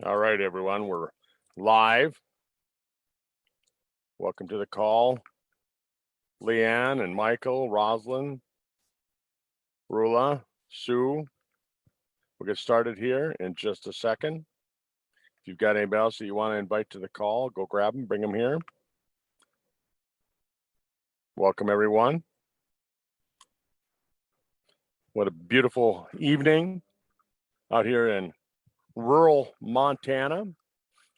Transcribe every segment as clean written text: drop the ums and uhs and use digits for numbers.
All right, everyone, we're live. Welcome to the call. Leanne and Michael, Roslyn, Rula, Sue. We'll get started here in just a second. If you've got anybody else that you want to invite to the call, go grab them, bring them here. Welcome, everyone. What a beautiful evening out here in rural Montana.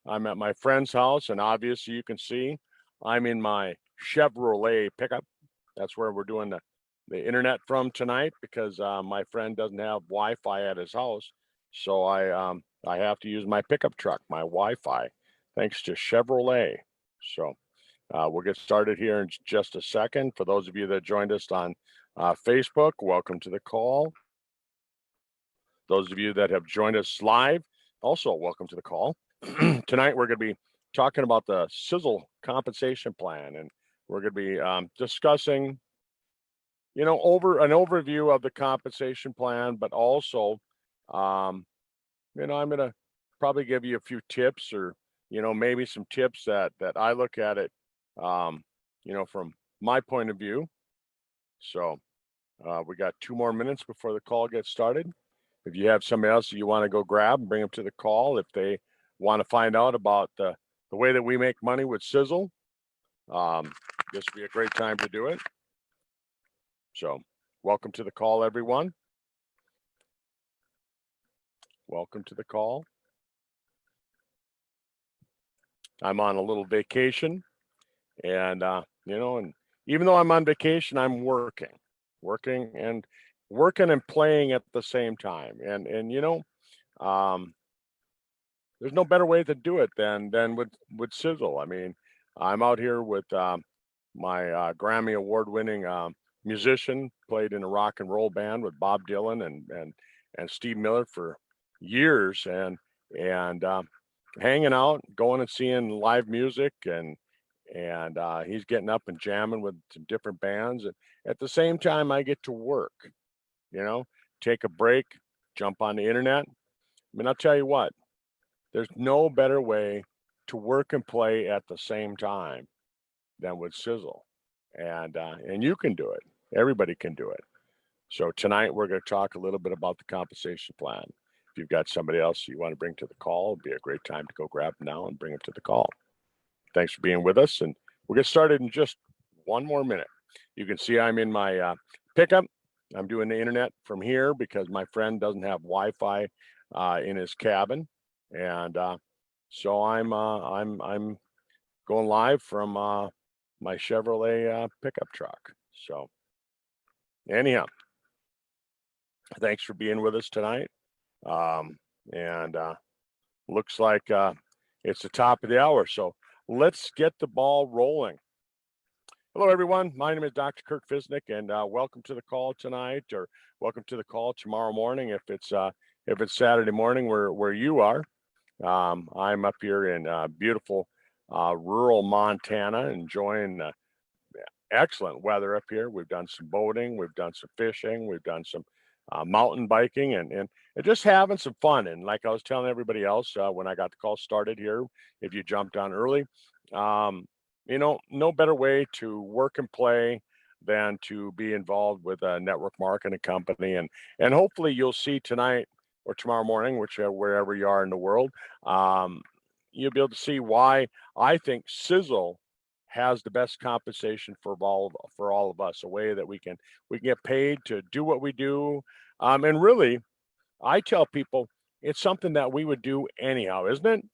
I'm at my friend's house, and obviously you can see I'm in my Chevrolet pickup. That's where we're doing the internet from tonight because my friend doesn't have Wi-Fi at his house, so I have to use my pickup truck, my Wi-Fi, thanks to Chevrolet. So we'll get started here in just a second. For those of you that joined us on Facebook, welcome to the call. Those of you that have joined us live, also welcome to the call. Tonight we're going to be talking about the Sisel compensation plan, and we're going to be discussing, over an overview of the compensation plan, but also, I'm going to probably give you a few tips, or maybe some tips that I look at it, from my point of view. So we got 2 more minutes before the call gets started. If you have somebody else that you want to go grab and bring them to the call, if they want to find out about the way that we make money with Sisel, this would be a great time to do it. So welcome to the call, everyone. Welcome to the call. I'm on a little vacation, and and even though I'm on vacation, I'm working and playing at the same time. And there's no better way to do it than with Sizzle. I mean, I'm out here with my Grammy award-winning musician, played in a rock and roll band with Bob Dylan and Steve Miller for years, and hanging out, going and seeing live music, and he's getting up and jamming with some different bands. And at the same time, I get to work, you know, take a break, jump on the internet. I mean, I'll tell you what, there's no better way to work and play at the same time than with Sizzle. And you can do it. Everybody can do it. So tonight we're going to talk a little bit about the compensation plan. If you've got somebody else you want to bring to the call, it'd be a great time to go grab them now and bring them to the call. Thanks for being with us, and we'll get started in just 1 more minute. You can see I'm in my pickup. I'm doing the internet from here because my friend doesn't have Wi-Fi in his cabin, and so I'm going live from my Chevrolet pickup truck. So anyhow, thanks for being with us tonight. And looks like it's the top of the hour. So let's get the ball rolling. Hello, everyone. My name is Dr. Kirk Fisnick, and welcome to the call tonight, or welcome to the call tomorrow morning if it's Saturday morning where you are. I'm up here in beautiful rural Montana, enjoying excellent weather up here. We've done some boating, we've done some fishing, we've done some mountain biking, and just having some fun. And like I was telling everybody else when I got the call started here, if you jumped on early, no better way to work and play than to be involved with a network marketing company. And hopefully you'll see tonight or tomorrow morning, wherever you are in the world, you'll be able to see why I think Sizzle has the best compensation for all of us, a way that we can get paid to do what we do. And really, I tell people it's something that we would do anyhow, isn't it?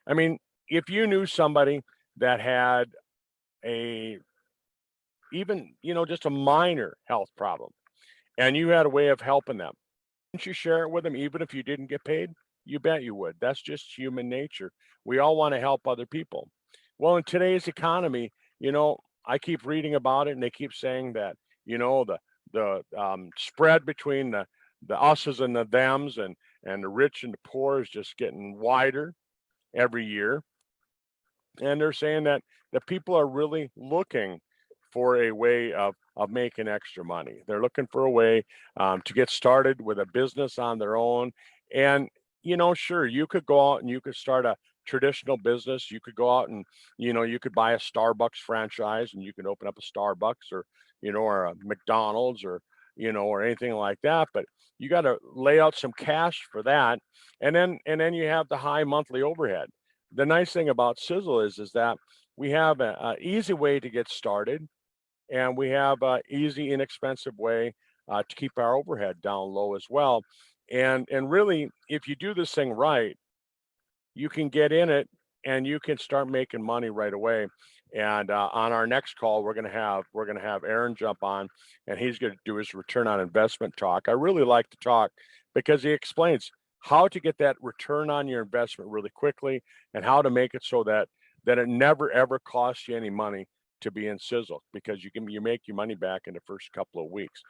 I mean, if you knew somebody that had even just a minor health problem, and you had a way of helping them, wouldn't you share it with them even if you didn't get paid? You bet you would. That's just human nature. We all want to help other people. Well, in today's economy, I keep reading about it, and they keep saying that the spread between the us's and the thems, and the rich and the poor is just getting wider every year. And they're saying that the people are really looking for a way of making extra money. They're looking for a way to get started with a business on their own. And sure, you could go out and you could start a traditional business. You could go out and, you could buy a Starbucks franchise and you can open up a Starbucks or a McDonald's or anything like that. But you got to lay out some cash for that. And then you have the high monthly overhead. The nice thing about Sizzle is that we have a easy way to get started, and we have a easy, inexpensive way to keep our overhead down low as well. And really, if you do this thing right, you can get in it and you can start making money right away. And on our next call, we're gonna have Aaron jump on, and he's gonna do his return on investment talk. I really like to talk because he explains how to get that return on your investment really quickly, and how to make it so that it never ever costs you any money to be in Sizzle, because you make your money back in the first couple of weeks.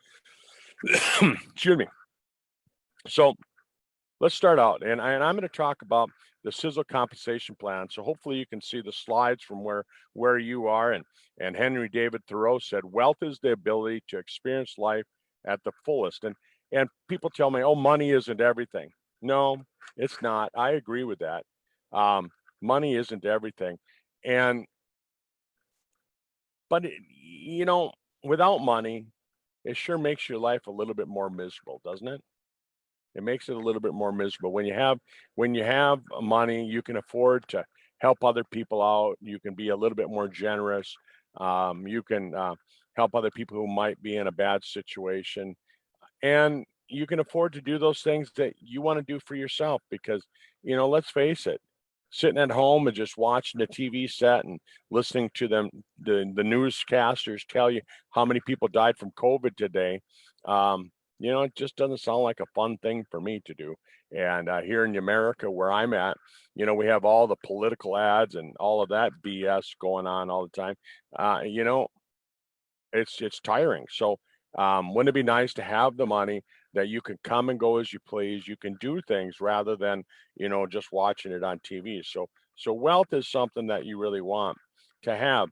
Excuse me. So let's start out, and I'm going to talk about the Sizzle compensation plan. So hopefully you can see the slides from where you are. And Henry David Thoreau said, "Wealth is the ability to experience life at the fullest." And people tell me, "Oh, money isn't everything." No, it's not. I agree with that. Money isn't everything, and but without money, it sure makes your life a little bit more miserable, doesn't it? It makes it a little bit more miserable. When you have money, you can afford to help other people out. You can be a little bit more generous. You can help other people who might be in a bad situation, and you can afford to do those things that you want to do for yourself. Because let's face it, sitting at home and just watching the TV set and listening to the newscasters tell you how many people died from COVID today, it just doesn't sound like a fun thing for me to do. And here in America, where I'm at, we have all the political ads and all of that BS going on all the time. uh, you know it's tiring. So wouldn't it be nice to have the money that you can come and go as you please? You can do things rather than just watching it on TV. So wealth is something that you really want to have.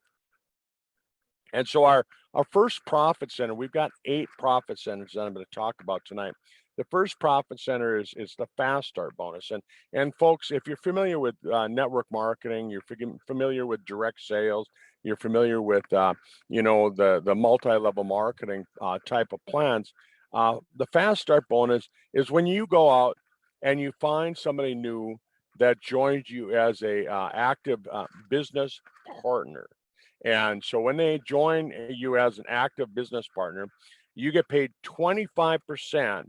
And so our first profit center, we've got 8 profit centers that I'm going to talk about tonight. The first profit center is the fast start bonus. And folks, if you're familiar with network marketing, you're familiar with direct sales, you're familiar with the multi-level marketing type of plans. The fast start bonus is when you go out and you find somebody new that joins you as a active business partner. And so when they join you as an active business partner, you get paid 25%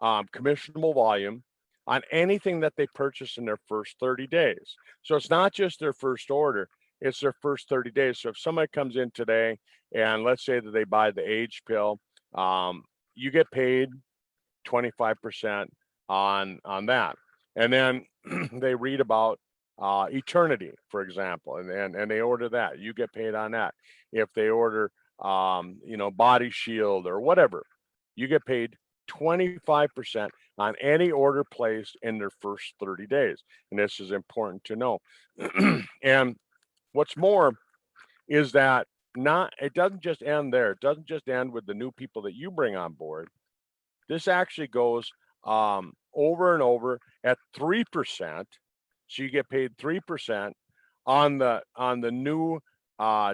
commissionable volume on anything that they purchase in their first 30 days. So it's not just their first order, it's their first 30 days. So if somebody comes in today and let's say that they buy the age pill, you get paid 25% on that. And then they read about eternity, for example, and they order that, you get paid on that. If they order body shield or whatever, you get paid 25% on any order placed in their first 30 days. And this is important to know. And what's more is that not it doesn't just end there. It doesn't just end with the new people that you bring on board. This actually goes over and over at 3%. So you get paid 3% on the new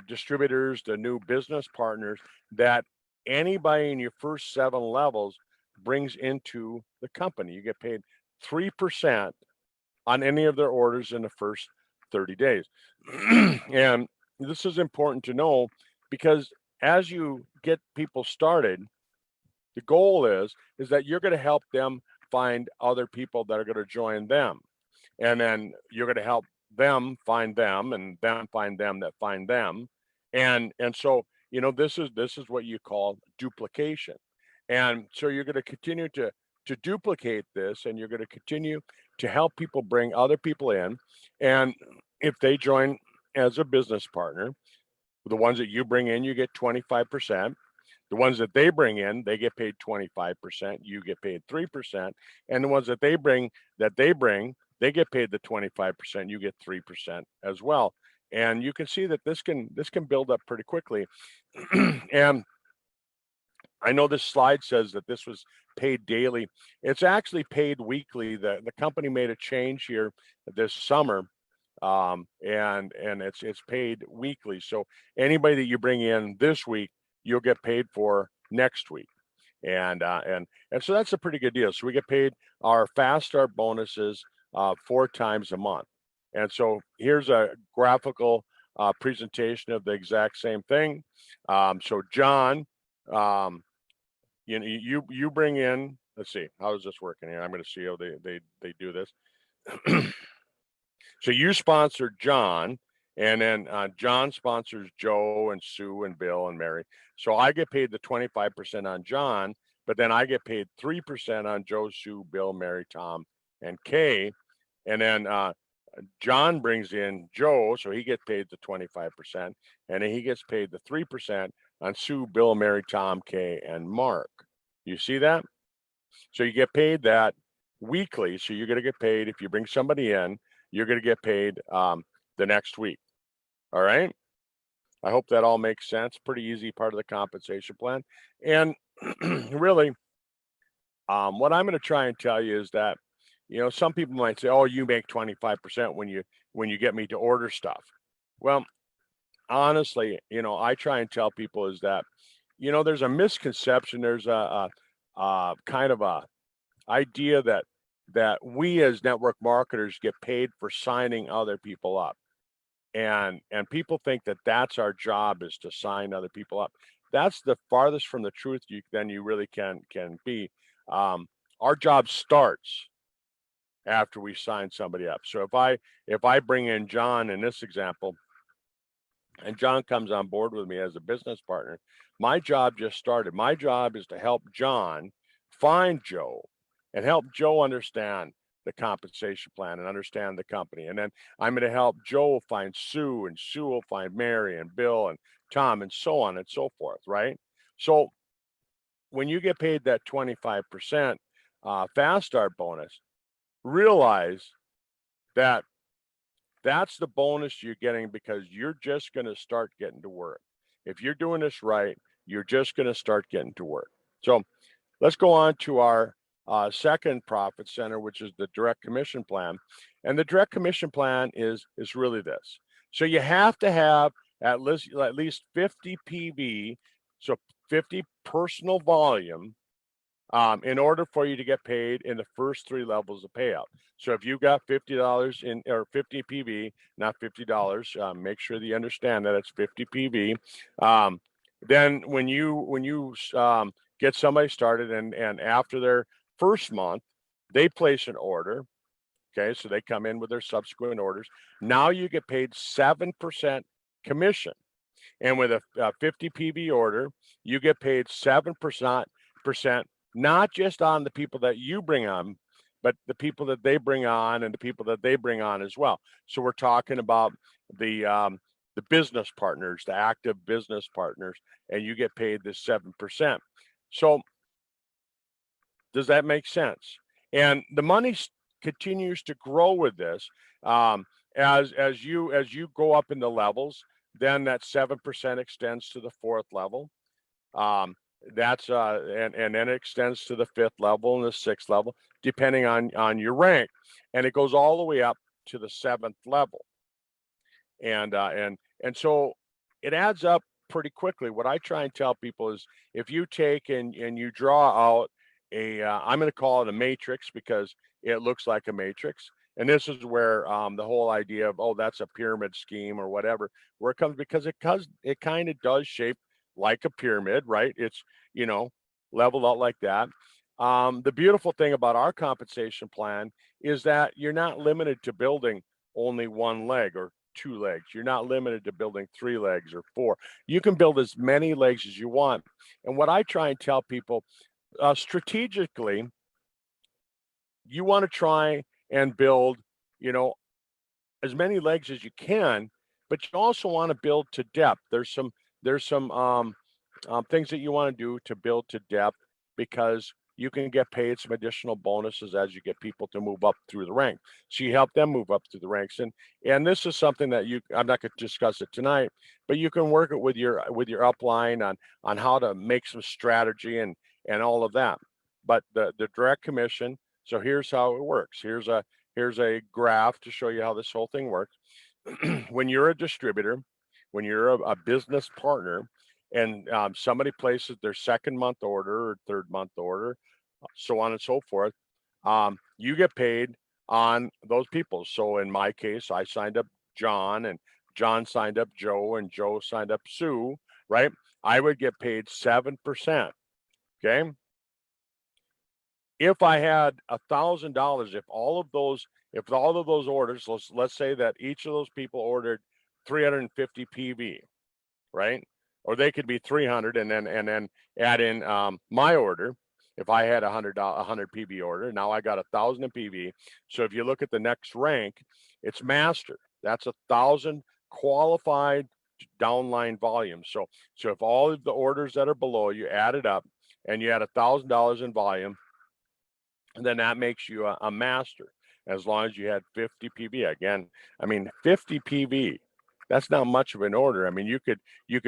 distributors, the new business partners that anybody in your first 7 levels brings into the company. You get paid 3% on any of their orders in the first 30 days. And this is important to know because as you get people started, the goal is that you're going to help them find other people that are going to join them, and then you're going to help them find them, and them find them that find them. And so this is what you call duplication. And so you're going to continue to duplicate this, and you're going to continue to help people bring other people in. And if they join as a business partner, the ones that you bring in, you get 25%. The ones that they bring in, they get paid 25%, you get paid 3%. And the ones that they bring, they get paid the 25%, you get 3% as well. And you can see that this can build up pretty quickly. And I know this slide says that this was paid daily. It's actually paid weekly. The company made a change here this summer, and it's paid weekly. So anybody that you bring in this week, you'll get paid for next week, and so that's a pretty good deal. So we get paid our fast start bonuses 4 times a month, and so here's a graphical presentation of the exact same thing. So John, um, you bring in. Let's see, how is this working here? I'm going to see how they do this. So you sponsor John, and then John sponsors Joe and Sue and Bill and Mary. So I get paid the 25% on John, but then I get paid 3% on Joe, Sue, Bill, Mary, Tom, and Kay. And then John brings in Joe, so he gets paid the 25%, and then he gets paid the 3% on Sue, Bill, Mary, Tom, Kay, and Mark. You see that? So you get paid that weekly. So you're going to get paid if you bring somebody in, you're going to get paid the next week. All right. I hope that all makes sense. Pretty easy part of the compensation plan. And really, what I'm going to try and tell you is that, some people might say, "Oh, you make 25% when you get me to order stuff." Well, honestly, I try and tell people is that, there's a misconception. There's a kind of a idea that we as network marketers get paid for signing other people up, and people think that that's our job, is to sign other people up. That's the farthest from the truth than you really can be. Our job starts after we sign somebody up. So if I bring in John in this example, and John comes on board with me as a business partner, my job just started. My job is to help John find Joe and help Joe understand the compensation plan and understand the company. And then I'm going to help Joe find Sue, and Sue will find Mary and Bill and Tom, and so on and so forth, right? So when you get paid that 25% fast start bonus, realize that that's the bonus you're getting because you're just going to start getting to work. If you're doing this right, you're just going to start getting to work. So let's go on to our second profit center, which is the direct commission plan. And the direct commission plan is really this. So you have to have at least 50 PV, so 50 personal volume, in order for you to get paid in the first 3 levels of payout. So if you got $50 in, or 50 PV, not $50, make sure that you understand that it's 50 PV. Then when you get somebody started, and after their first month, they place an order. Okay, so they come in with their subsequent orders. Now you get paid 7% commission. And with a 50 PV order, you get paid 7%, not just on the people that you bring on, but the people that they bring on and the people that they bring on as well. So we're talking about the business partners, the active business partners, and you get paid this 7%. So does that make sense? And the money continues to grow with this. As you go up in the levels, then that 7% extends to the 4th level. That's and then it extends to the 5th level and the 6th level, depending on your rank, and it goes all the way up to the 7th level. And so it adds up pretty quickly. What I try and tell people is, if you take and you draw out I'm going to call it a matrix because it looks like a matrix. And this is where the whole idea of, oh, that's a pyramid scheme or whatever, where it comes, because it kind of does shape like a pyramid, right? It's, leveled out like that. The beautiful thing about our compensation plan is that you're not limited to building only 1 leg or 2 legs. You're not limited to building 3 legs or 4. You can build as many legs as you want. And what I try and tell people, strategically, you want to try and build, as many legs as you can, but you also want to build to depth. There's some things that you want to do to build to depth, because you can get paid some additional bonuses as you get people to move up through the ranks. So you help them move up through the ranks. And this is something that I'm not going to discuss it tonight, but you can work it with your upline on how to make some strategy and all of that. But the direct commission, so here's how it works. Here's a graph to show you how this whole thing works. When you're a distributor, when you're a business partner, and somebody places their second month order or third month order, so on and so forth, you get paid on those people. So in my case, I signed up John, and John signed up Joe, and Joe signed up Sue, right? I would get paid 7%. Okay. If I had $1,000, if all of those orders, let's say that each of those people ordered 350 PV, right? Or they could be 300 and then add in my order. If I had a 100 PV order, now I got 1,000 in PV. So if you look at the next rank, it's master. That's 1,000 qualified downline volume. So if all of the orders that are below you added up and you had $1,000 in volume, then that makes you a master, as long as you had 50 PV. Again, I mean, 50 PV, that's not much of an order. I mean, you could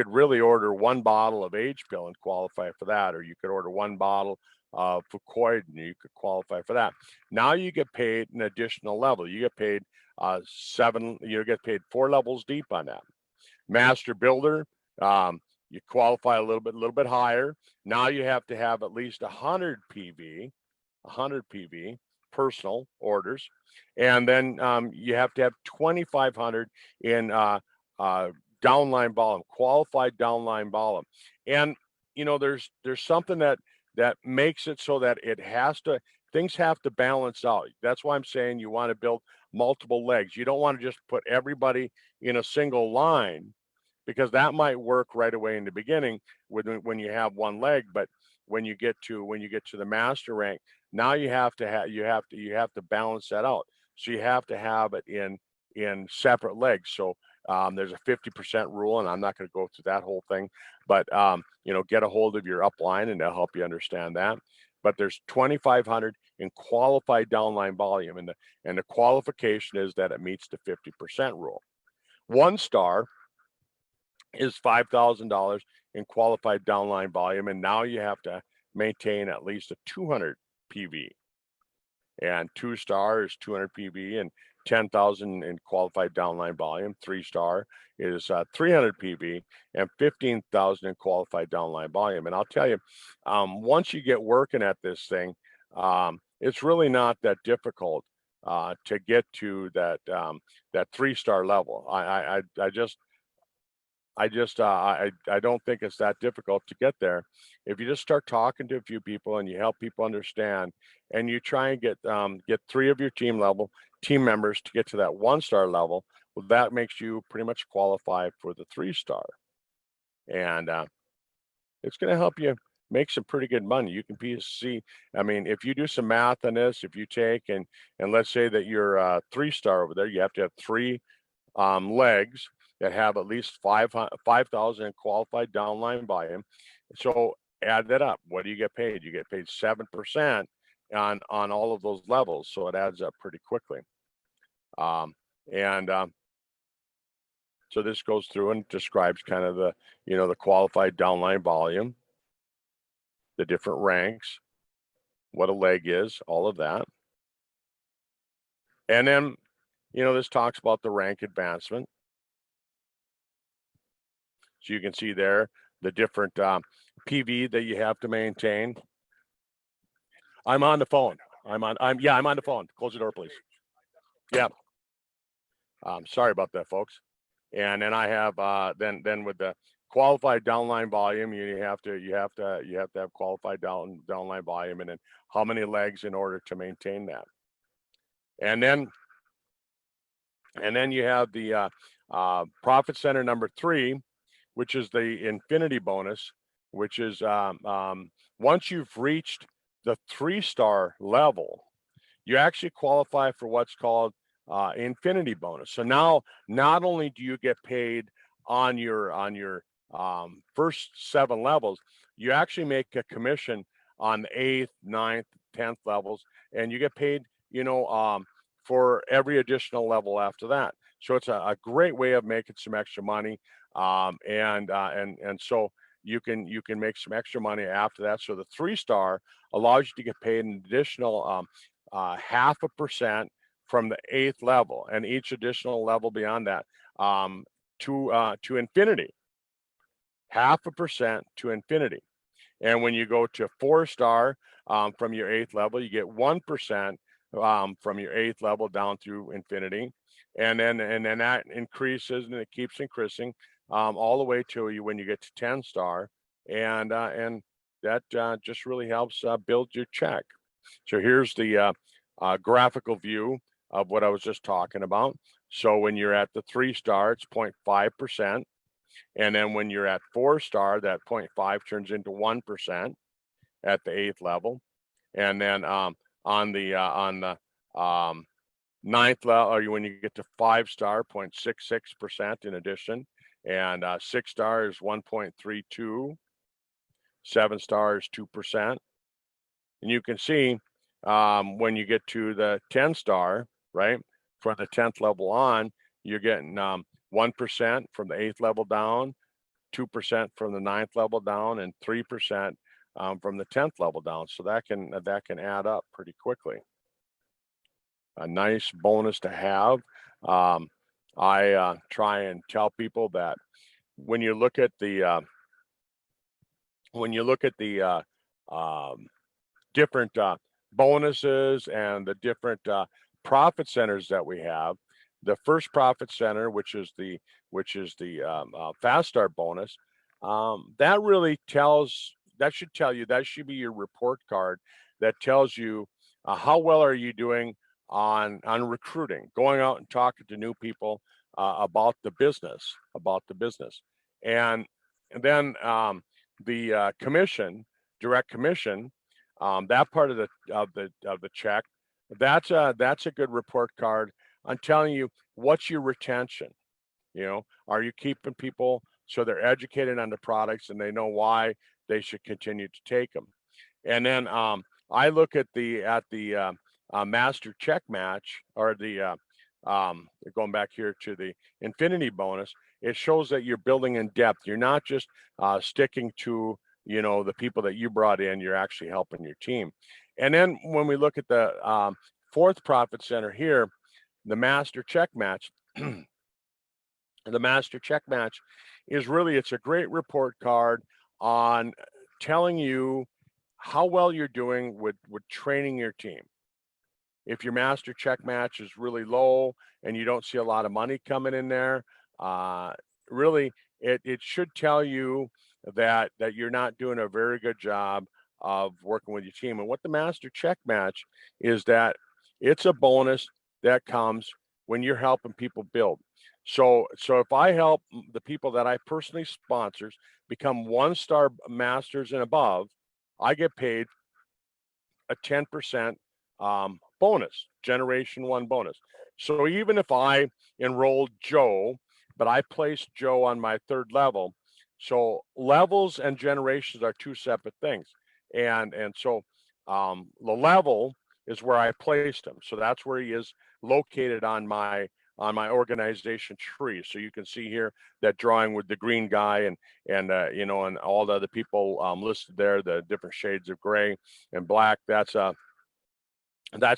really order one bottle of age pill and qualify for that, or you could order one bottle of Fucoid and you could qualify for that. Now you get paid an additional level. You get paid you get paid 4 levels deep on that. Master builder, you qualify a little bit higher. Now you have to have at least 100 PV personal orders, and then you have to have 2,500 in downline volume, qualified downline volume. And there's something that makes it so that things have to balance out. That's why I'm saying you want to build multiple legs. You don't want to just put everybody in a single line, because that might work right away in the beginning when you have one leg, but when you get to the master rank, now you have to balance that out. So you have to have it in separate legs. So there's a 50% rule, and I'm not going to go through that whole thing, but get a hold of your upline and they'll help you understand that. But there's 2,500 in qualified downline volume, and the qualification is that it meets the 50% rule. 1 star is $5,000 in qualified downline volume, and now you have to maintain at least a 200 PV. And 2 star is 200 PV and 10,000 in qualified downline volume. 3 star is 300 PV and 15,000 in qualified downline volume. And I'll tell you, once you get working at this thing, it's really not that difficult to get to that 3 star level. I don't think it's that difficult to get there. If you just start talking to a few people and you help people understand, and you try and get 3 of your team members to get to that 1 star level, well, that makes you pretty much qualify for the 3 star. And it's going to help you make some pretty good money. You can see, I mean, if you do some math on this, if you take and let's say that you're 3 star over there, you have to have 3 legs that have at least 5,000 qualified downline volume. So add that up. What do you get paid? You get paid 7% on all of those levels. So it adds up pretty quickly. So this goes through and describes kind of the qualified downline volume, the different ranks, what a leg is, all of that. And then, this talks about the rank advancement. So you can see there the different PV that you have to maintain. I'm on the phone. I'm on the phone. Close the door, please. Yeah. Sorry about that, folks. And then I have then with the qualified downline volume, you have to have qualified downline volume, and then how many legs in order to maintain that. And then you have the profit center number 3, which is the infinity bonus, which is once you've reached the 3 star level, you actually qualify for what's called infinity bonus. So now not only do you get paid on your first 7 levels, you actually make a commission on the 8th, ninth, 10th levels, and you get paid, for every additional level after that. So it's a great way of making some extra money, and so you can make some extra money after that. So the 3-star allows you to get paid an additional 0.5% from the 8th level, and each additional level beyond that, to infinity. 0.5% to infinity. And when you go to 4-star, from your 8th level, you get 1% from your 8th level down through infinity, and then that increases and it keeps increasing, all the way to you when you get to 10-star, and that just really helps build your check. So here's the graphical view of what I was just talking about. So when you're at the 3-star, it's 0.5%. And then when you're at 4-star, that 0.5 turns into 1% at the 8th level. And then on the ninth level, or when you get to 5-star, 0.66% in addition. And 6-star is 1.32. 7-star is 2%. And you can see when you get to the 10-star, right, from the 10th level on, you're getting 1% from the 8th level down, 2% from the 9th level down, and 3% from the 10th level down. So that can add up pretty quickly. A nice bonus to have. I try and tell people that when you look at the different bonuses and the different profit centers that we have. The first profit center, which is the fast start bonus, that should be your report card that tells you how well are you doing on recruiting, going out and talking to new people about the business, and then the commission, direct commission, that part of the check, that's a good report card on telling you what's your retention. Are you keeping people so they're educated on the products and they know why they should continue to take them? And then I look at the master check match, or the going back here to the infinity bonus. It shows that you're building in depth. You're not just sticking to the people that you brought in. You're actually helping your team. And then when we look at the fourth profit center here, the master check match. The master check match it's a great report card on telling you how well you're doing with training your team. If your master check match is really low and you don't see a lot of money coming in there, really it should tell you that you're not doing a very good job of working with your team. And what the master check match is, that it's a bonus that comes when you're helping people build. So if I help the people that I personally sponsors become 1-star masters and above, I get paid a 10% bonus, generation 1 bonus. So even if I enrolled Joe, but I placed Joe on my 3rd level, so levels and generations are 2 separate things. And so the level is where I placed him. So that's where he is located on my organization tree. So you can see here that drawing with the green guy and all the other people listed there, the different shades of gray and black. That's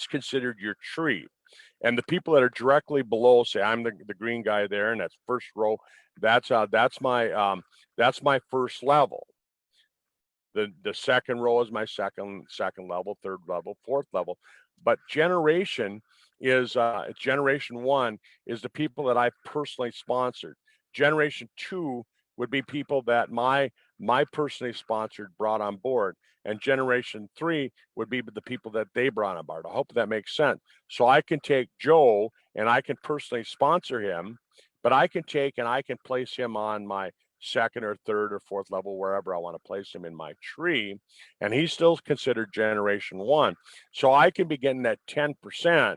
considered your tree. And the people that are directly below, say I'm the green guy there, and that's first row. That's my first level. The second row is my second level, 3rd level, 4th level. But generation 1 is the people that I've personally sponsored. Generation 2 would be people that my personally sponsored brought on board. And generation 3 would be the people that they brought on board. I hope that makes sense. So I can take Joe and I can personally sponsor him, but I can place him on my 2nd or 3rd or 4th level, wherever I want to place him in my tree, and he's still considered generation 1. So I can be getting that 10%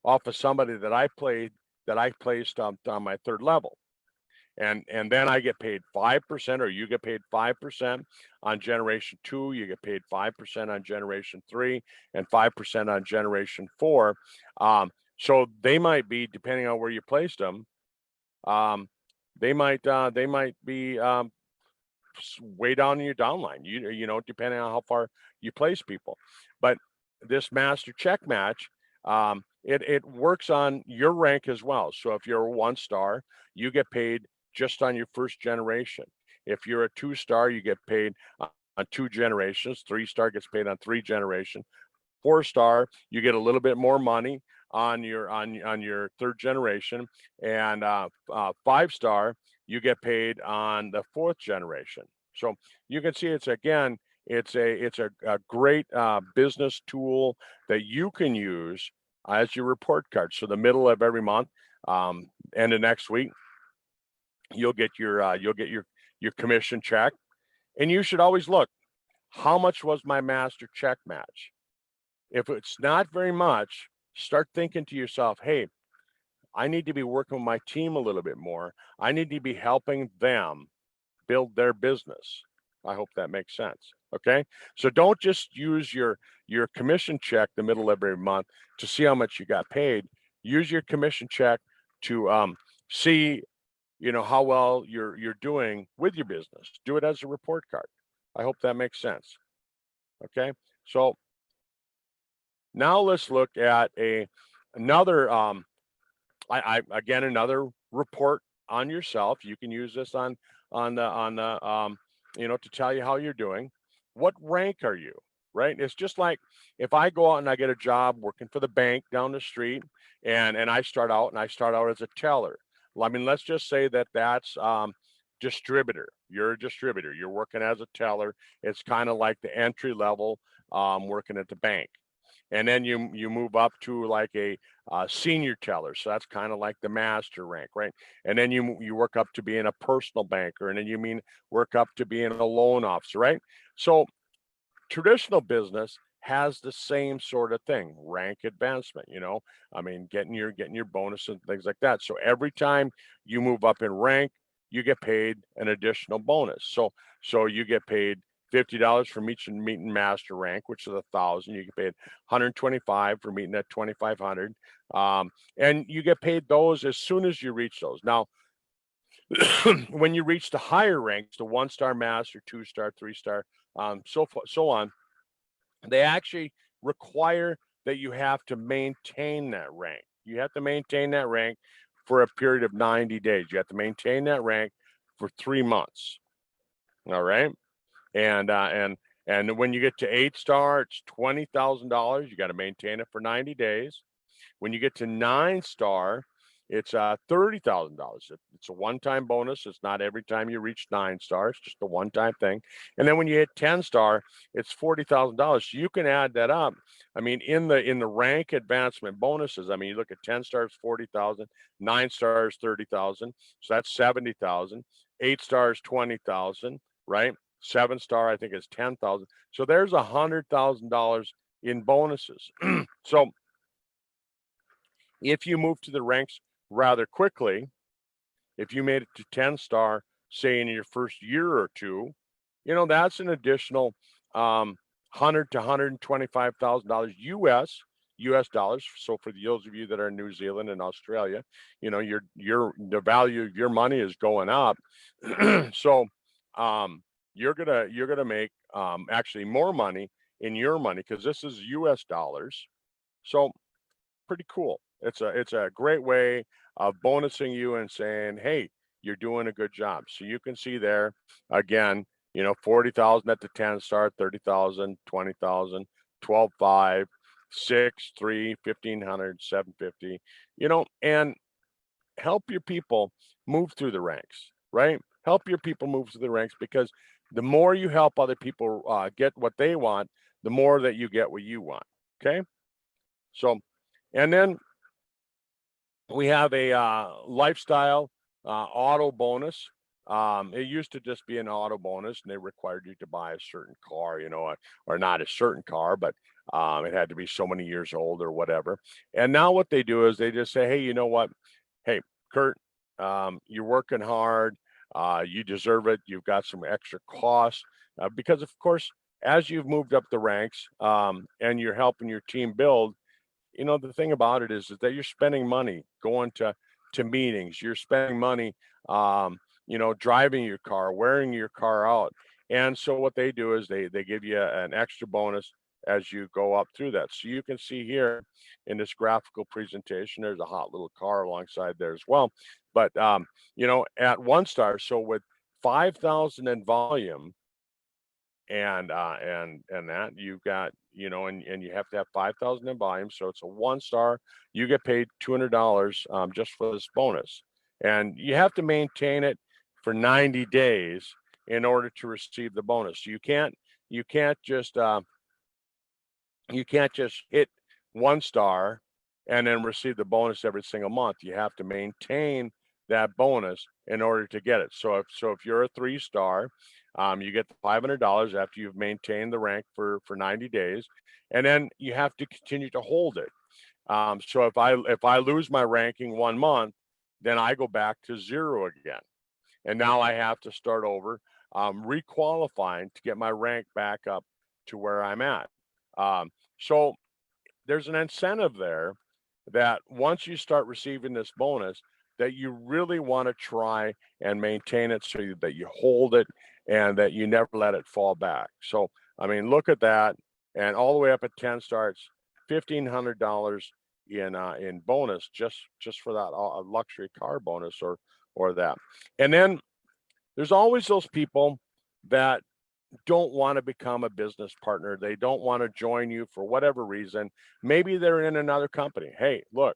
off of somebody that I placed on my 3rd level. and then I get paid 5%, or you get paid 5% on generation 2, you get paid 5% on generation 3, and 5% on generation 4. So they might be, depending on where you placed them, um, they might be way down in your downline. You know, depending on how far you place people. But this master check match, it works on your rank as well. So if you're a 1-star, you get paid just on your first generation. If you're a 2-star, you get paid on 2 generations. 3-star gets paid on 3 generations. 4-star, you get a little bit more money on your 3rd generation, and 5-star, you get paid on the 4th generation. So you can see it's a great business tool that you can use as your report card. So the middle of every month, end of next week, you'll get your commission check, and you should always look, how much was my master check match? If it's not very much, start thinking to yourself, hey, I need to be working with my team a little bit more. I need to be helping them build their business. I hope that makes sense. Okay. So don't just use your commission check the middle of every month to see how much you got paid. Use your commission check to see, you know, how well you're doing with your business. Do it as a report card. I hope that makes sense. Okay. So now let's look at another again, another report on yourself. You can use this on the you know, to tell you how you're doing. What rank are you? Right? It's just like if I go out and I get a job working for the bank down the street, and I start out as a teller. Well, I mean, let's just say that's distributor. You're a distributor. You're working as a teller. It's kind of like the entry level working at the bank, and then you move up to like a senior teller. So that's kind of like the master rank, right? And then you work up to being a personal banker, and then work up to being a loan officer, right? So traditional business has the same sort of thing, rank advancement. You know, I mean, getting your bonus and things like that. So every time you move up in rank, you get paid an additional bonus. So you get paid $50 for meeting master rank, which is 1,000. You get paid 125 for meeting at 2,500, and you get paid those as soon as you reach those. Now, when you reach the higher ranks, the 1-star master, 2-star, 3-star, so on, they actually require that you have to maintain that rank. You have to maintain that rank for a period of 90 days. You have to maintain that rank for 3 months. All right. And when you get to 8-star, it's $20,000. You got to maintain it for 90 days. When you get to 9-star, it's $30,000. It's a one-time bonus. It's not every time you reach 9-star. It's just a one-time thing. And then when you hit 10-star, it's $40,000. So you can add that up. I mean, in the rank advancement bonuses, I mean, you look at 10 stars, 40,000, 9 stars, 30,000. So that's 70,000. 8 stars, 20,000. Right? 7-star, I think, is 10,000. So there's $100,000 in bonuses. So if you move to the ranks rather quickly, if you made it to 10-star, say in your first year or two, you know, that's an additional $100,000 to $125,000 US dollars. So for those of you that are in New Zealand and Australia, you know, the value of your money is going up. So you're gonna make actually more money in your money, because this is US dollars. So pretty cool. It's a great way of bonusing you and saying, hey, you're doing a good job. So you can see there again, you know, 40,000 at the 10-star, 30,000, 20,000, 12,500, 6, 3, 1,500, 750, you know, and help your people move through the ranks, right? Help your people move through the ranks, because the more you help other people get what they want, the more that you get what you want. Okay. So, and then we have a lifestyle auto bonus. It used to just be an auto bonus, and they required you to buy a certain car, you know, or not a certain car, but it had to be so many years old or whatever. And now what they do is they just say, hey, you know what? Hey, Kurt, you're working hard, you deserve it. You've got some extra costs because, of course, as you've moved up the ranks and you're helping your team build, the thing about it is that you're spending money going to meetings. You're spending money, driving your car, wearing your car out. And so what they do is they give you an extra bonus as you go up through that. So you can see here in this graphical presentation, there's a hot little car alongside there as well. But at 1 star, so with 5,000 in volume, and that you've got, and you have to have 5,000 in volume, so it's a 1 star. You get paid $200 just for this bonus, and you have to maintain it for 90 days in order to receive the bonus. You can't just hit 1 star and then receive the bonus every single month. You have to maintain that bonus in order to get it. So if you're a 3 star, you get the $500 after you've maintained the rank for 90 days, and then you have to continue to hold it. So if I lose my ranking 1 month, then I go back to 0 again, and now I have to start over, requalifying to get my rank back up to where I'm at. So there's an incentive there that once you start receiving this bonus, that you really want to try and maintain it so that you hold it and that you never let it fall back. So, I mean, look at that. And all the way up at 10 starts, $1,500 in bonus just for that luxury car bonus or that. And then there's always those people that don't want to become a business partner. They don't want to join you for whatever reason. Maybe they're in another company. Hey, look,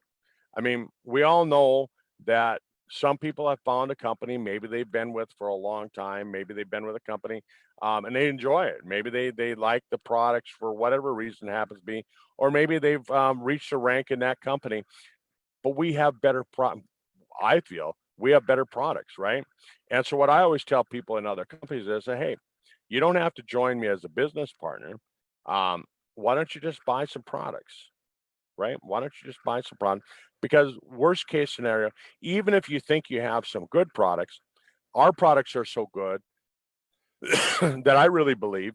I mean, we all know that some people have found a company maybe they've been with for a long time. Maybe they've been with a company and they enjoy it. Maybe they like the products for whatever reason it happens to be, or maybe they've reached a rank in that company. But we have better I feel we have better products, right? And so what I always tell people in other companies is, hey, you don't have to join me as a business partner. Why don't you just buy some products, right? Why don't you just buy some products? Because worst case scenario, even if you think you have some good products, our products are so good that I really believe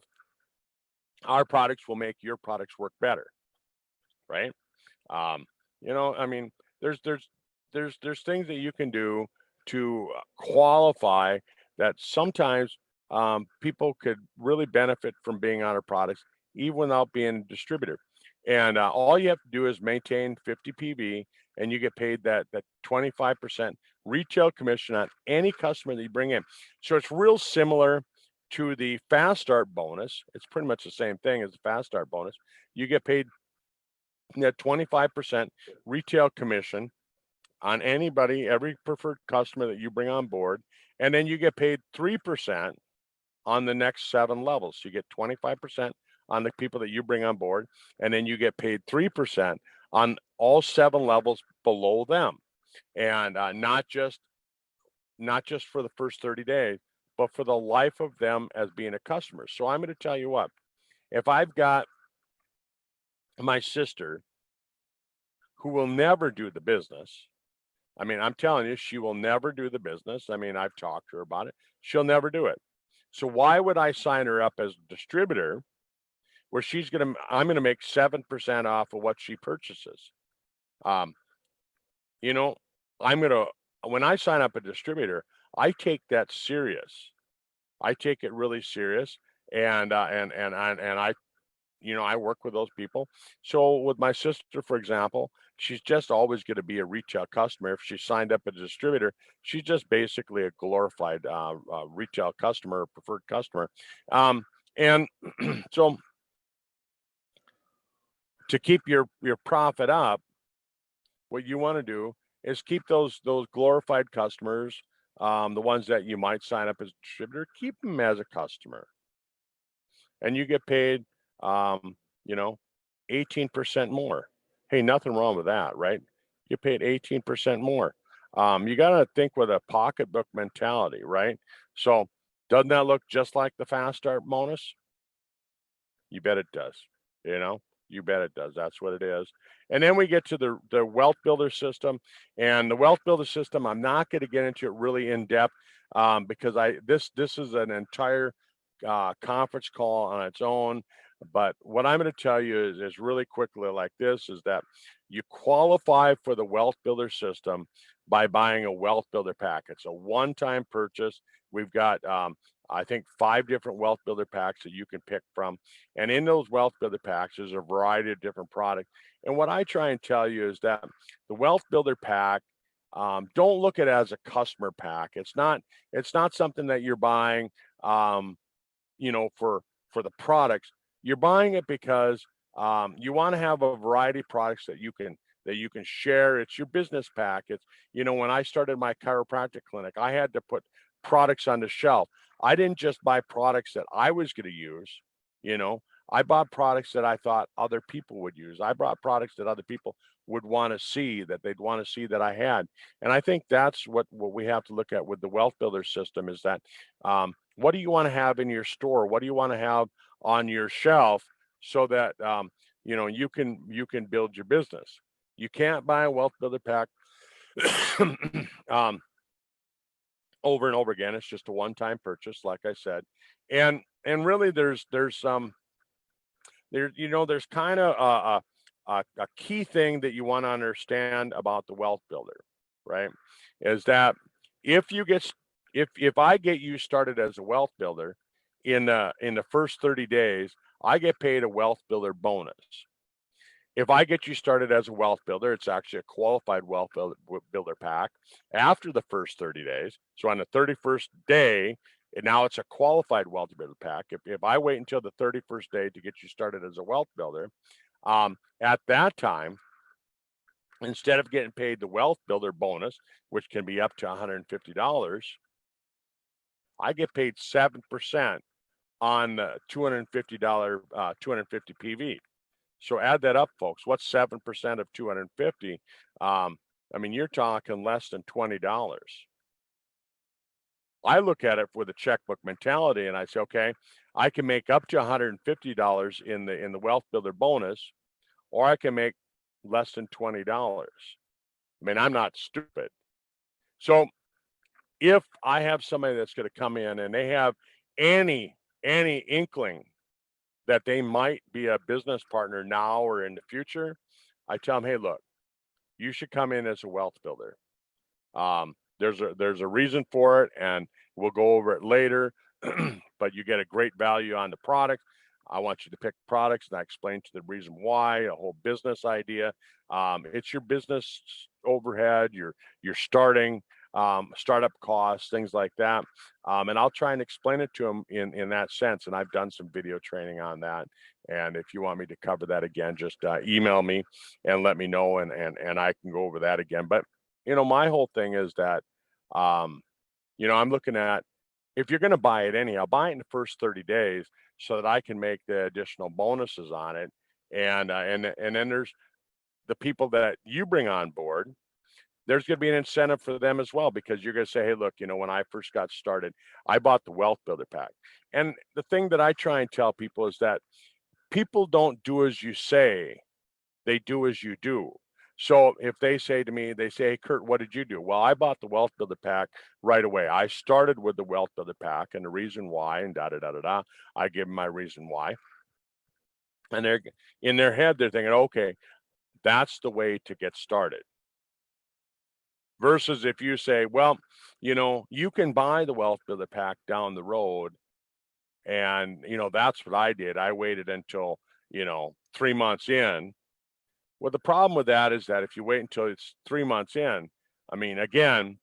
our products will make your products work better, right? I mean, there's there's there's things that you can do to qualify that sometimes people could really benefit from being on our products, even without being a distributor. And all you have to do is maintain 50 PV, and you get paid that 25% retail commission on any customer that you bring in. So it's real similar to the fast start bonus. It's pretty much the same thing as the fast start bonus. You get paid that 25% retail commission on every preferred customer that you bring on board, and then you get paid 3% on the next 7 levels. So you get 25% on the people that you bring on board, and then you get paid 3% on all 7 levels below them, and not just for the first 30 days, but for the life of them as being a customer. So I'm going to tell you what, if I've got my sister who will never do the business, I mean, I'm telling you, she will never do the business. I mean, I've talked to her about it. She'll never do it. So why would I sign her up as a distributor where I'm going to make 7% off of what she purchases? Um, you know, when I sign up a distributor, I take that serious. I take it really serious. And I work with those people. So with my sister, for example, she's just always going to be a retail customer. If she signed up as a distributor, she's just basically a glorified retail customer, preferred customer. And so to keep your profit up, what you want to do is keep those glorified customers, the ones that you might sign up as a distributor, keep them as a customer, and you get paid, um, you know, 18% more. Hey, nothing wrong with that, right? You paid 18% more. You got to think with a pocketbook mentality, right? So doesn't that look just like the fast start bonus? You bet it does. You know, You bet it does. That's what it is. And then we get to the wealth builder system, and the wealth builder system. I'm not going to get into it really in depth because this is an entire conference call on its own. But what I'm going to tell you is really quickly like this is that you qualify for the wealth builder system by buying a wealth builder pack. It's a one-time purchase. We've got I think 5 different wealth builder packs that you can pick from. And in those wealth builder packs, there's a variety of different products. And what I try and tell you is that the wealth builder pack, don't look at it as a customer pack. It's not something that you're buying, um, for the products. You're buying it because you want to have a variety of products that you can share. It's your business pack. It's when I started my chiropractic clinic, I had to put products on the shelf. I didn't just buy products that I was going to use. You know, I bought products that I thought other people would use. I bought products that other people would want to see, that they'd want to see that I had. And I think that's what we have to look at with the wealth builder system is that what do you want to have in your store? What do you want to have on your shelf so that you can build your business? You can't buy a wealth builder pack um, over and over again. It's just a one-time purchase, like I said, and really there's kind of a key thing that you want to understand about the wealth builder, right? Is that if you get if I get you started as a wealth builder in the first 30 days, I get paid a wealth builder bonus. If I get you started as a wealth builder, it's actually a qualified wealth builder pack after the first 30 days. So on the 31st day, and now it's a qualified wealth builder pack. If I wait until the 31st day to get you started as a wealth builder, at that time, instead of getting paid the wealth builder bonus, which can be up to $150, I get paid 7% on the $250 250 PV. So add that up, folks. What's 7% of 250? I mean, you're talking less than $20. I look at it with a checkbook mentality, and I say, okay, I can make up to $150 in the wealth builder bonus, or I can make less than $20. I mean, I'm not stupid. So if I have somebody that's going to come in and they have any inkling that they might be a business partner now or in the future, I tell them, hey, look, you should come in as a wealth builder. There's a reason for it, and we'll go over it later. But you get a great value on the product. I want you to pick products, and I explain to the reason why, a whole business idea. It's your business overhead, your startup costs, things like that. And I'll try and explain it to them in that sense. And I've done some video training on that. And if you want me to cover that again, just email me and let me know, and I can go over that again. But my whole thing is that I'm looking at, if you're going to buy it anyhow, buy it in the first 30 days so that I can make the additional bonuses on it. And then there's the people that you bring on board. There's going to be an incentive for them as well, because you're going to say, hey, look, when I first got started, I bought the wealth builder pack. And the thing that I try and tell people is that people don't do as you say, they do as you do. So if they say to me, they say, hey, Kurt, what did you do? Well, I bought the wealth builder pack right away. I started with the wealth builder pack and the reason why, and da da da da da. I give them my reason why. And they're in their head, they're thinking, okay, that's the way to get started. Versus if you say, well, you can buy the wealth builder pack down the road. And, that's what I did. I waited until, 3 months in. Well, the problem with that is that if you wait until it's 3 months in, I mean, again,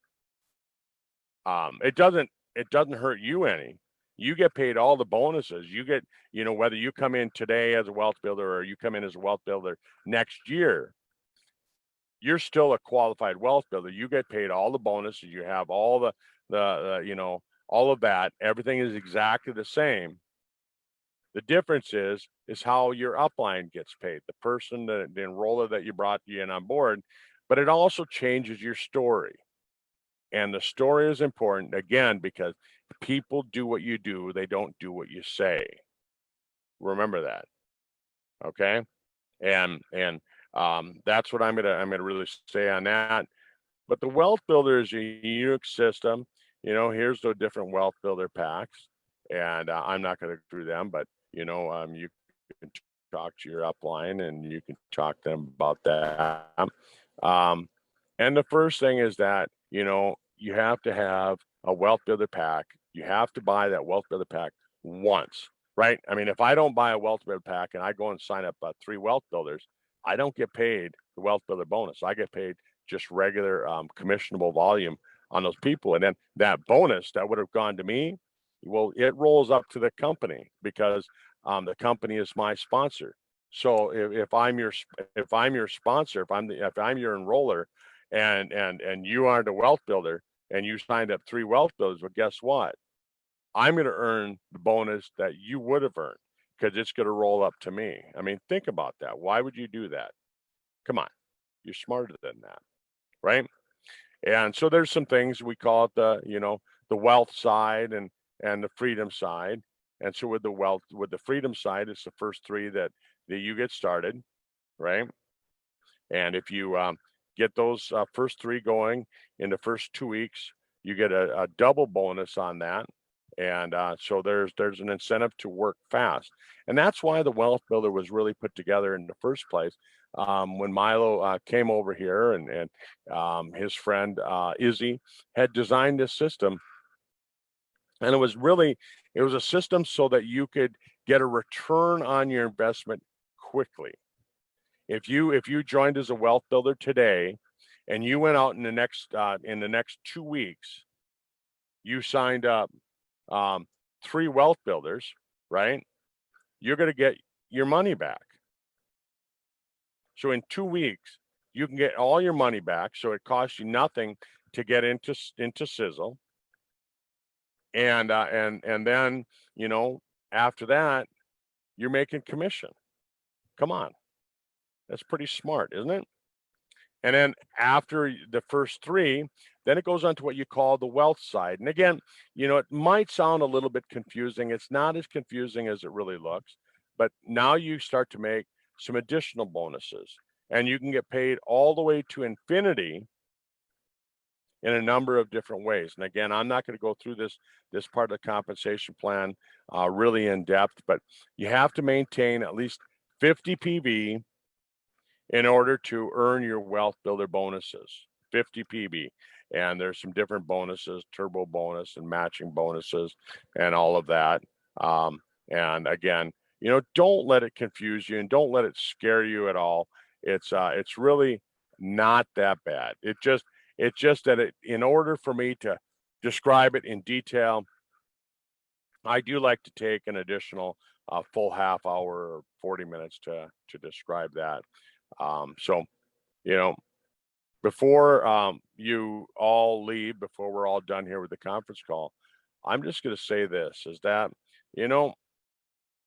it doesn't hurt you any. You get paid all the bonuses. You get, whether you come in today as a wealth builder or you come in as a wealth builder next year, you're still a qualified wealth builder. You get paid all the bonuses. You have all the all of that. Everything is exactly the same. The difference is how your upline gets paid, the person, the enroller that you brought you in on board, but it also changes your story. And the story is important, again, because people do what you do, they don't do what you say. Remember that. Okay. And that's what I'm gonna really say on that. But the wealth builder is a unique system. Here's the different wealth builder packs, and I'm not going to go through them, but you can talk to your upline and you can talk to them about that. Um, and the first thing is that you have to have a wealth builder pack. You have to buy that wealth builder pack once, right? I mean, if I don't buy a wealth builder pack and I go and sign up 3 wealth builders, I don't get paid the wealth builder bonus. I get paid just regular commissionable volume on those people. And then that bonus that would have gone to me, well, it rolls up to the company because the company is my sponsor. So if I'm your sponsor, if I'm your enroller, and you aren't a wealth builder and you signed up 3 wealth builders, well, guess what? I'm going to earn the bonus that you would have earned because it's going to roll up to me. I mean, think about that. Why would you do that? Come on, you're smarter than that, right? And so there's some things we call it the wealth side and the freedom side. And so with the freedom side, it's the first 3 that you get started, right? And if you get those first 3 going in the first 2 weeks, you get a double bonus on that. And so there's an incentive to work fast. And that's why the Wealth Builder was really put together in the first place. When Milo came over here and his friend Izzy had designed this system, and it was a system so that you could get a return on your investment quickly. If you joined as a wealth builder today, and you went out in the next 2 weeks, you signed up 3 wealth builders, right? You're going to get your money back. So in 2 weeks, you can get all your money back. So it costs you nothing to get into Sisel, and then after that, you're making commission. Come on, that's pretty smart, isn't it? And then after the first 3, then it goes on to what you call the wealth side. And again, it might sound a little bit confusing. It's not as confusing as it really looks, but now you start to make some additional bonuses, and you can get paid all the way to infinity in a number of different ways. And again, I'm not going to go through this part of the compensation plan really in depth, but you have to maintain at least 50 PV in order to earn your wealth builder bonuses. 50 PB. And there's some different bonuses, turbo bonus and matching bonuses and all of that. And again, don't let it confuse you and don't let it scare you at all. It's really not that bad. It's just that in order for me to describe it in detail, I do like to take an additional full half hour or 40 minutes to describe that. So, you know, before you all leave, before we're all done here with the conference call, I'm just going to say this is that, you know,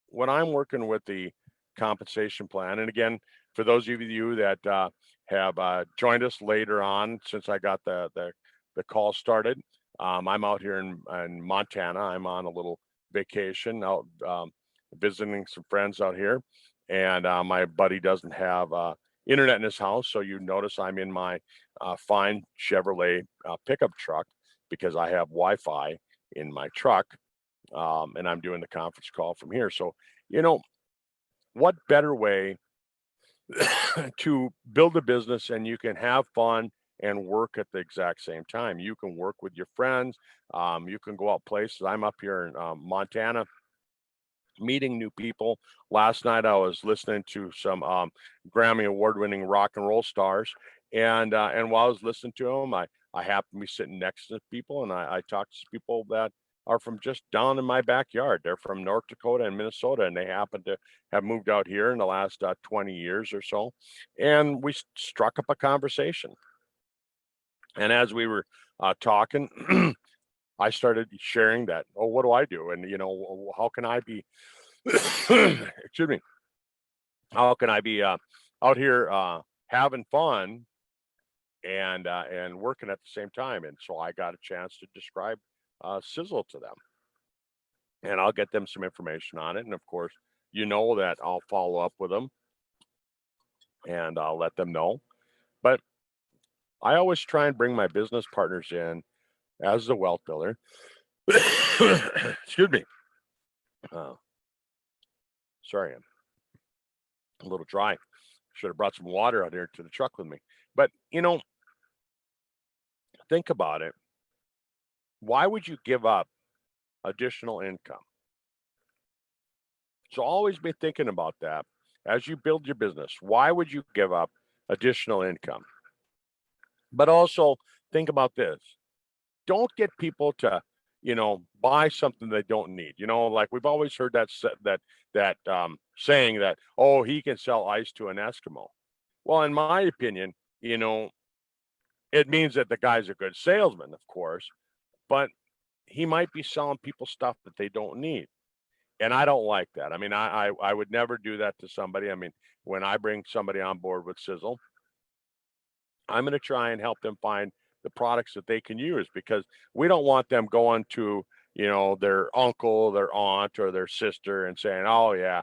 when I'm working with the compensation plan, and again, for those of you that have joined us later on since I got the call started, I'm out here in Montana. I'm on a little vacation out visiting some friends out here, and my buddy doesn't have internet in his house, so you notice I'm in my fine Chevrolet pickup truck because I have Wi-Fi in my truck, and I'm doing the conference call from here. So, what better way to build a business and you can have fun and work at the exact same time? You can work with your friends. You can go out places. I'm up here in Montana meeting new people. Last night I was listening to some Grammy award-winning rock and roll stars, and while I was listening to them, I happened to be sitting next to people, and I talked to people that are from just down in my backyard. They're from North Dakota and Minnesota, and they happen to have moved out here in the last 20 years or so, and we struck up a conversation. And as we were talking, I started sharing that, oh, what do I do? And, how can I be, excuse me, how can I be out here having fun and working at the same time? And so I got a chance to describe Sizzle to them, and I'll get them some information on it. And of course, that I'll follow up with them and I'll let them know. But I always try and bring my business partners in as the wealth builder. Excuse me. Uh, sorry, I'm a little dry. Should have brought some water out here to the truck with me. But, think about it. Why would you give up additional income? So always be thinking about that as you build your business. Why would you give up additional income? But also think about this. Don't get people to, buy something they don't need. Like we've always heard that saying that, oh, he can sell ice to an Eskimo. Well, in my opinion, you know, it means that the guy's a good salesman, of course, but he might be selling people stuff that they don't need. And I don't like that. I mean, I would never do that to somebody. I mean, when I bring somebody on board with Sisel, I'm going to try and help them find the products that they can use, because we don't want them going to, their uncle, their aunt, or their sister and saying, oh, yeah,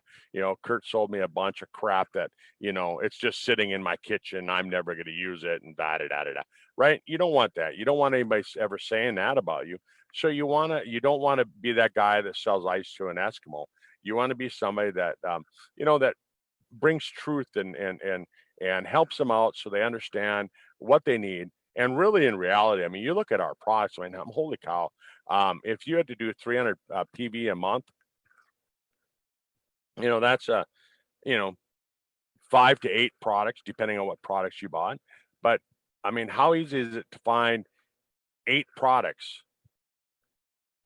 Kurt sold me a bunch of crap that, it's just sitting in my kitchen. I'm never going to use it and da da da da da. Right? You don't want that. You don't want anybody ever saying that about you. So you don't want to be that guy that sells ice to an Eskimo. You want to be somebody that, that brings truth and helps them out so they understand what they need. And really, in reality, I mean, you look at our products. I mean, holy cow! If you had to do 300 PV a month, that's you know 5 to 8 products, depending on what products you bought. But I mean, how easy is it to find 8 products?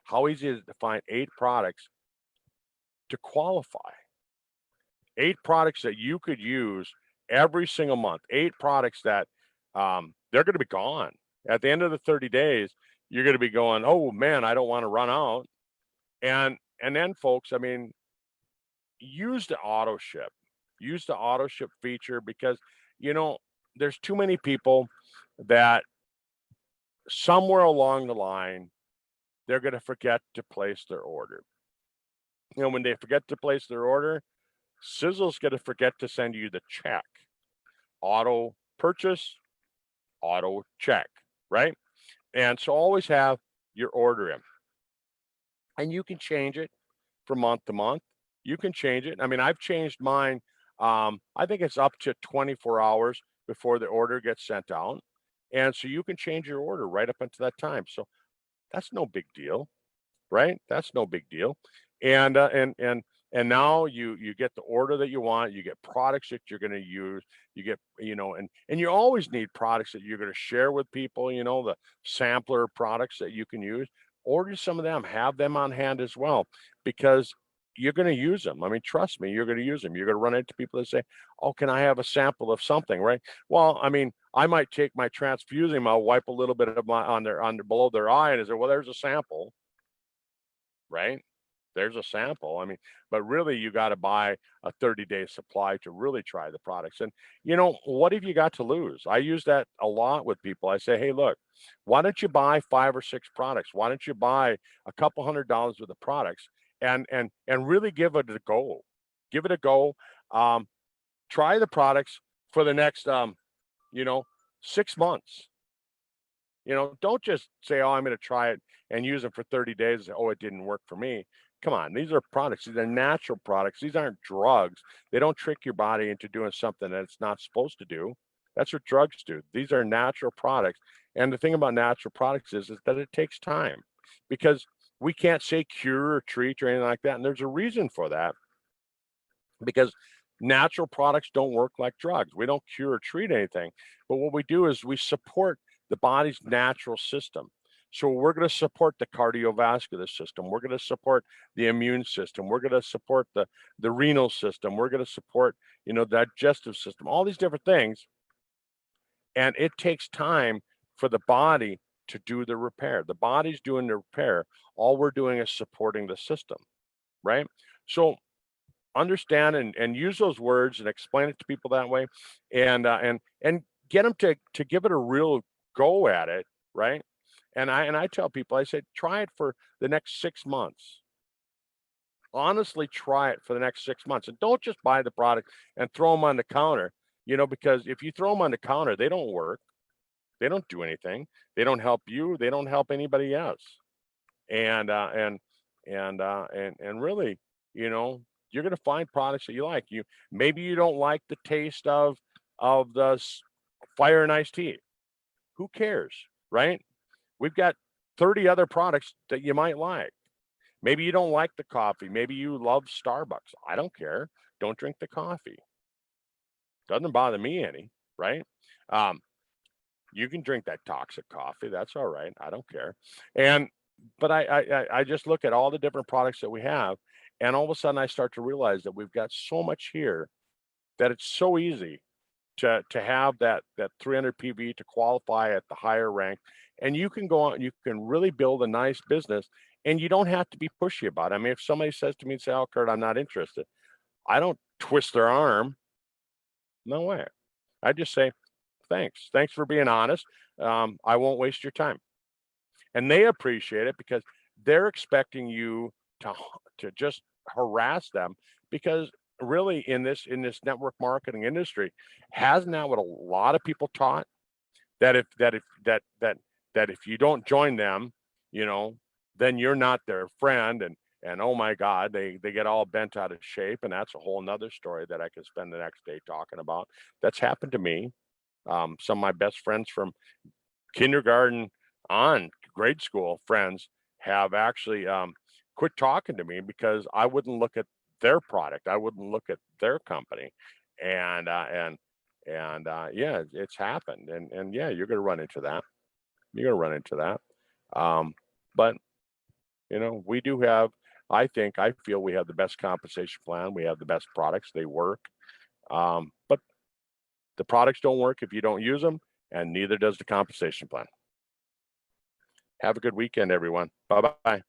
How easy is it to find 8 products to qualify? 8 products that you could use every single month. 8 products that they're going to be gone at the end of the 30 days. You're going to be going, oh man, I don't want to run out. And then, folks, I mean, use the auto ship. Use the auto ship feature, because there's too many people that somewhere along the line they're going to forget to place their order. When they forget to place their order, Sizzle's going to forget to send you the check. Auto purchase, auto check, right? And so always have your order in. And you can change it from month to month. You can change it. I mean, I've changed mine. I think it's up to 24 hours before the order gets sent out. And so you can change your order right up until that time. So that's no big deal, right? That's no big deal. And and now you get the order that you want. You get products that you're going to use. You get and you always need products that you're going to share with people. The sampler products that you can use. Order some of them. Have them on hand as well, because you're going to use them. I mean, trust me, you're going to use them. You're going to run into people that say, "Oh, can I have a sample of something?" Right? Well, I mean, I might take my transfusium. I'll wipe a little bit of my on their below their eye, and say, "Well, there's a sample." Right? There's a sample. I mean, but really, you got to buy a 30-day supply to really try the products. And what have you got to lose? I use that a lot with people. I say, hey, look, why don't you buy 5 or 6 products? Why don't you buy a couple $100s worth of products and really give it a go? Give it a go. Try the products for the next 6 months. Don't just say, oh, I'm going to try it and use them for 30 days. Oh, it didn't work for me. Come on, these are products. These are natural products. These aren't drugs. They don't trick your body into doing something that it's not supposed to do. That's what drugs do. These are natural products. And the thing about natural products is that it takes time, because we can't say cure or treat or anything like that. And there's a reason for that, because natural products don't work like drugs. We don't cure or treat anything. But what we do is we support the body's natural system. So we're going to support the cardiovascular system. We're going to support the immune system. We're going to support the renal system. We're going to support, the digestive system, all these different things. And it takes time for the body to do the repair. The body's doing the repair. All we're doing is supporting the system, right? So understand and use those words and explain it to people that way, and get them to give it a real go at it, right? And I tell people, I said, try it for the next 6 months. Honestly, try it for the next 6 months, and don't just buy the product and throw them on the counter. because if you throw them on the counter, they don't work. They don't do anything. They don't help you. They don't help anybody else. And really, you know, you're going to find products that you like. Maybe you don't like the taste of the fire and iced tea. Who cares, right? We've got 30 other products that you might like. Maybe you don't like the coffee. Maybe you love Starbucks. I don't care. Don't drink the coffee. Doesn't bother me any, right? Um, you can drink that toxic coffee. That's all right. I don't care. And but I just look at all the different products that we have, and all of a sudden I start to realize that we've got so much here that it's so easy to have that 300 PV to qualify at the higher rank, and you can go on. You can really build a nice business, and you don't have to be pushy about it. I mean, if somebody says to me, "Say, oh, Kurt, I'm not interested," I don't twist their arm. No way. I just say, "Thanks. Thanks for being honest. I won't waste your time." And they appreciate it because they're expecting you to just harass them, because really in this network marketing industry, hasn't that what a lot of people taught, that if you don't join them, you know, then you're not their friend, and oh my God, they get all bent out of shape, and that's a whole nother story that I could spend the next day talking about. That's happened to me. Some of my best friends from kindergarten on, grade school friends, have actually quit talking to me because I wouldn't look at their product. I wouldn't look at their company, and yeah, it's happened, and yeah, you're going to run into that. You're going to run into that. But we do have. I feel we have the best compensation plan. We have the best products. They work. But the products don't work if you don't use them, and neither does the compensation plan. Have a good weekend, everyone. Bye bye.